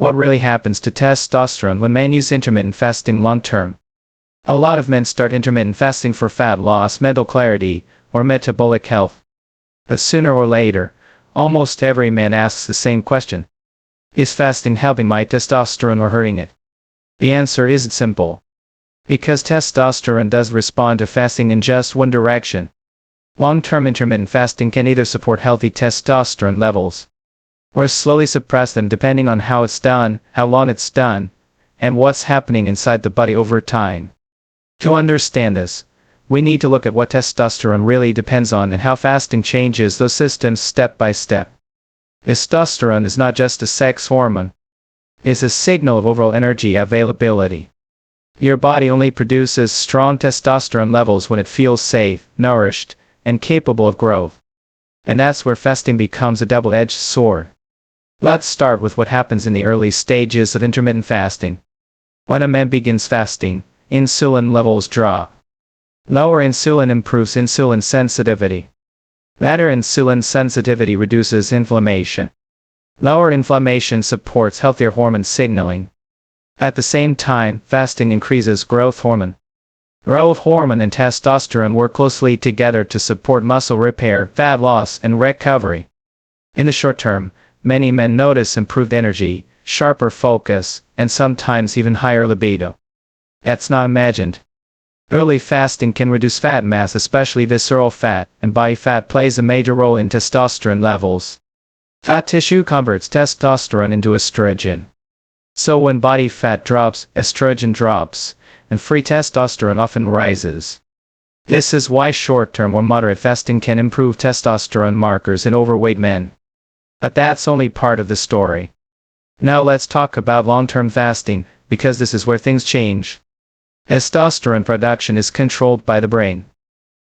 What really happens to testosterone when men use intermittent fasting long term? A lot of men start intermittent fasting for fat loss, mental clarity, or metabolic health. But sooner or later, almost every man asks the same question. Is fasting helping my testosterone or hurting it? The answer isn't simple. Because testosterone does respond to fasting in just one direction. Long-term intermittent fasting can either support healthy testosterone levels, or slowly suppress them depending on how it's done, how long it's done, and what's happening inside the body over time. To understand this, we need to look at what testosterone really depends on and how fasting changes those systems step by step. Testosterone is not just a sex hormone. It's a signal of overall energy availability. Your body only produces strong testosterone levels when it feels safe, nourished, and capable of growth. And that's where fasting becomes a double-edged sword. Let's start with what happens in the early stages of intermittent fasting. When a man begins fasting, insulin levels drop. Lower insulin improves insulin sensitivity. Better insulin sensitivity reduces inflammation. Lower inflammation supports healthier hormone signaling. At the same time, fasting increases growth hormone. Growth hormone and testosterone work closely together to support muscle repair, fat loss, and recovery. In the short term, many men notice improved energy, sharper focus, and sometimes even higher libido. That's not imagined. Early fasting can reduce fat mass, especially visceral fat, and body fat plays a major role in testosterone levels. Fat tissue converts testosterone into estrogen. So when body fat drops, estrogen drops, and free testosterone often rises. This is why short-term or moderate fasting can improve testosterone markers in overweight men. But that's only part of the story. Now let's talk about long-term fasting, because this is where things change. Testosterone production is controlled by the brain.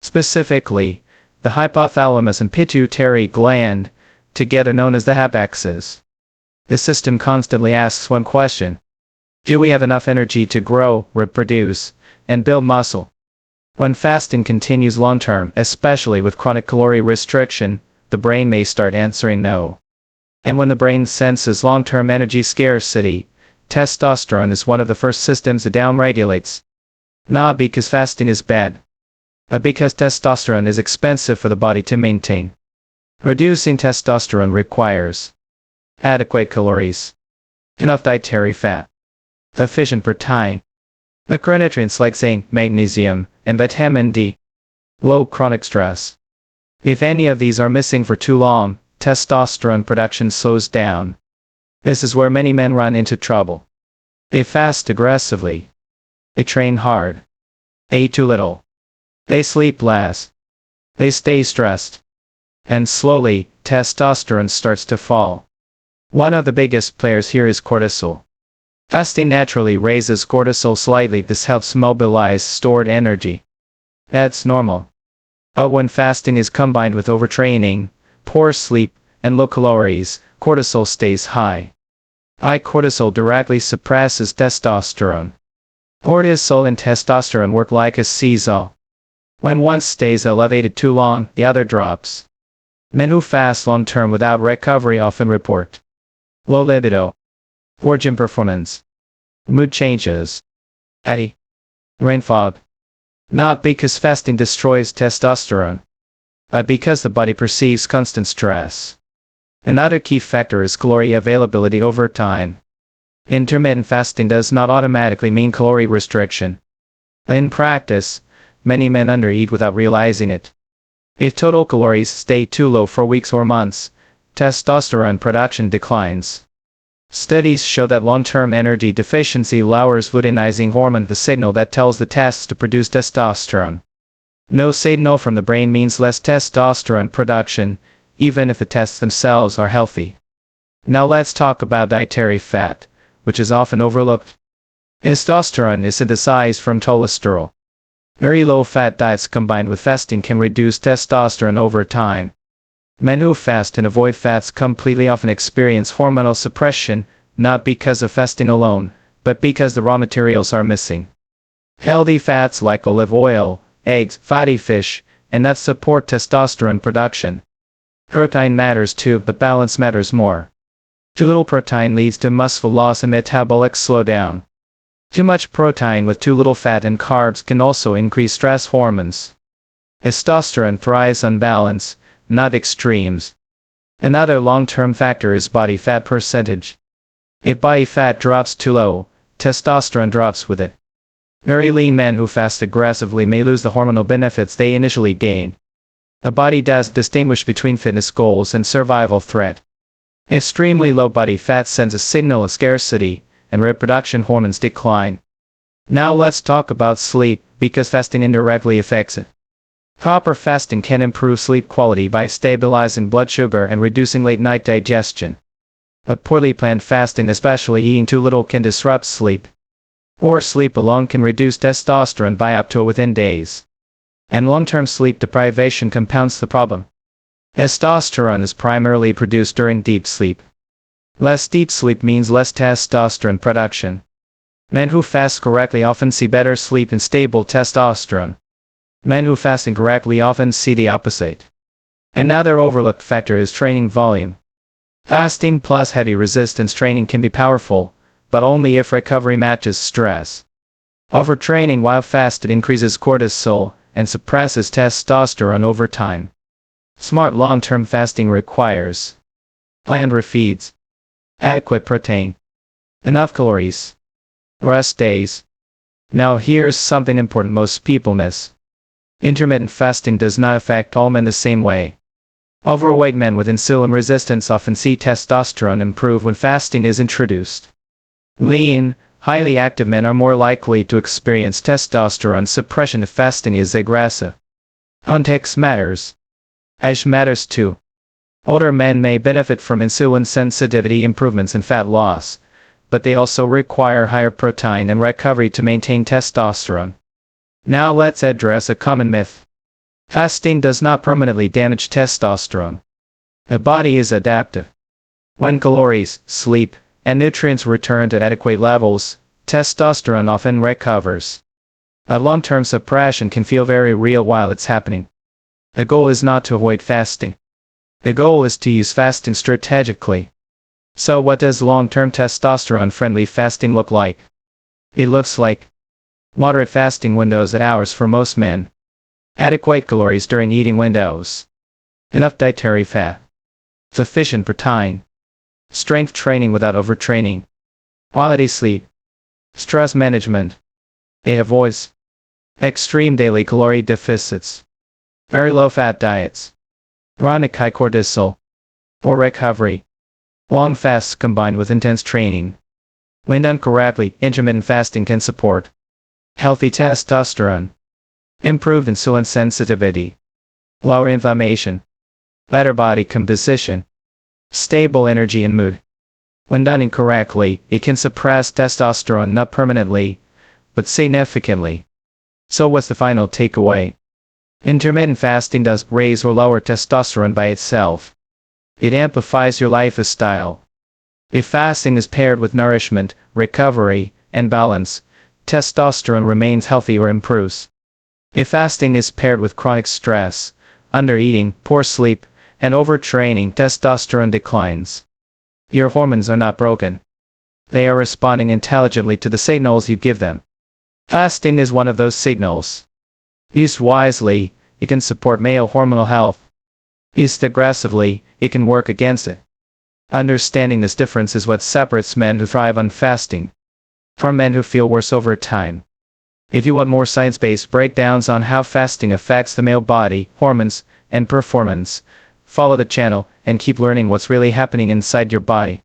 Specifically, the hypothalamus and pituitary gland, together known as the abaxis. This system constantly asks one question. Do we have enough energy to grow, reproduce, and build muscle? When fasting continues long-term, especially with chronic calorie restriction, the brain may start answering no. And when the brain senses long-term energy scarcity, testosterone is one of the first systems it downregulates. Not because fasting is bad, but because testosterone is expensive for the body to maintain. Reducing testosterone requires adequate calories, enough dietary fat, sufficient protein, macronutrients like zinc, magnesium, and vitamin D, low chronic stress. If any of these are missing for too long, testosterone production slows down. This is where many men run into trouble. They fast aggressively. They train hard. They eat too little. They sleep less. They stay stressed. And slowly, testosterone starts to fall. One of the biggest players here is cortisol. Fasting naturally raises cortisol slightly. This helps mobilize stored energy. That's normal. But when fasting is combined with overtraining, poor sleep, and low calories, cortisol stays high. High cortisol directly suppresses testosterone. Cortisol and testosterone work like a seesaw. When one stays elevated too long, the other drops. Men who fast long-term without recovery often report low libido, poor gym performance, mood changes, fatty, brain fog. Not because fasting destroys testosterone, but because the body perceives constant stress. Another key factor is calorie availability over time. Intermittent fasting does not automatically mean calorie restriction. In practice, many men undereat without realizing it. If total calories stay too low for weeks or months, testosterone production declines. Studies show that long-term energy deficiency lowers luteinizing hormone, the signal that tells the testes to produce testosterone. No signal from the brain means less testosterone production, even if the testes themselves are healthy. Now let's talk about dietary fat, which is often overlooked. Testosterone is synthesized from cholesterol. Very low-fat diets combined with fasting can reduce testosterone over time. Men who fast and avoid fats completely often experience hormonal suppression, not because of fasting alone, but because the raw materials are missing. Healthy fats like olive oil, eggs, fatty fish, and nuts support testosterone production. Protein matters too, but balance matters more. Too little protein leads to muscle loss and metabolic slowdown. Too much protein with too little fat and carbs can also increase stress hormones. Testosterone thrives on balance, not extremes. Another long-term factor is body fat percentage. If body fat drops too low, testosterone drops with it. Very lean men who fast aggressively may lose the hormonal benefits they initially gained. The body does distinguish between fitness goals and survival threat. Extremely low body fat sends a signal of scarcity, and reproduction hormones decline. Now let's talk about sleep, because fasting indirectly affects it. Proper fasting can improve sleep quality by stabilizing blood sugar and reducing late-night digestion. But poorly planned fasting, especially eating too little, can disrupt sleep. Poor sleep alone can reduce testosterone by up to within days. And long-term sleep deprivation compounds the problem. Testosterone is primarily produced during deep sleep. Less deep sleep means less testosterone production. Men who fast correctly often see better sleep and stable testosterone. Men who fast incorrectly often see the opposite. Another overlooked factor is training volume. Fasting plus heavy resistance training can be powerful, but only if recovery matches stress. Overtraining while fasted increases cortisol and suppresses testosterone over time. Smart long-term fasting requires planned refeeds, adequate protein, enough calories, rest days. Now here's something important most people miss. Intermittent fasting does not affect all men the same way. Overweight men with insulin resistance often see testosterone improve when fasting is introduced. Lean, highly active men are more likely to experience testosterone suppression if fasting is aggressive. Context matters. Age matters too. Older men may benefit from insulin sensitivity improvements and fat loss, but they also require higher protein and recovery to maintain testosterone. Now let's address a common myth. Fasting does not permanently damage testosterone. The body is adaptive. When calories, sleep, and nutrients return to adequate levels, testosterone often recovers. A long-term suppression can feel very real while it's happening. The goal is not to avoid fasting. The goal is to use fasting strategically. So what does long-term testosterone-friendly fasting look like? It looks like moderate fasting windows at hours for most men. Adequate calories during eating windows. Enough dietary fat. Sufficient protein. Strength training without overtraining. Quality sleep. Stress management. It avoids extreme daily calorie deficits. Very low-fat diets. Chronic high cortisol. Poor recovery. Long fasts combined with intense training. When done correctly, intermittent fasting can support healthy testosterone, improved insulin sensitivity, lower inflammation, better body composition, stable energy and mood. When done incorrectly, it can suppress testosterone not permanently, but significantly. So what's the final takeaway? Intermittent fasting does raise or lower testosterone by itself. It amplifies your lifestyle. If fasting is paired with nourishment, recovery, and balance, testosterone remains healthy or improves. If fasting is paired with chronic stress, undereating, poor sleep, and overtraining, testosterone declines. Your hormones are not broken. They are responding intelligently to the signals you give them. Fasting is one of those signals. Used wisely, it can support male hormonal health. Used aggressively, it can work against it. Understanding this difference is what separates men who thrive on fasting from men who feel worse over time. If you want more science-based breakdowns on how fasting affects the male body, hormones, and performance, follow the channel and keep learning what's really happening inside your body.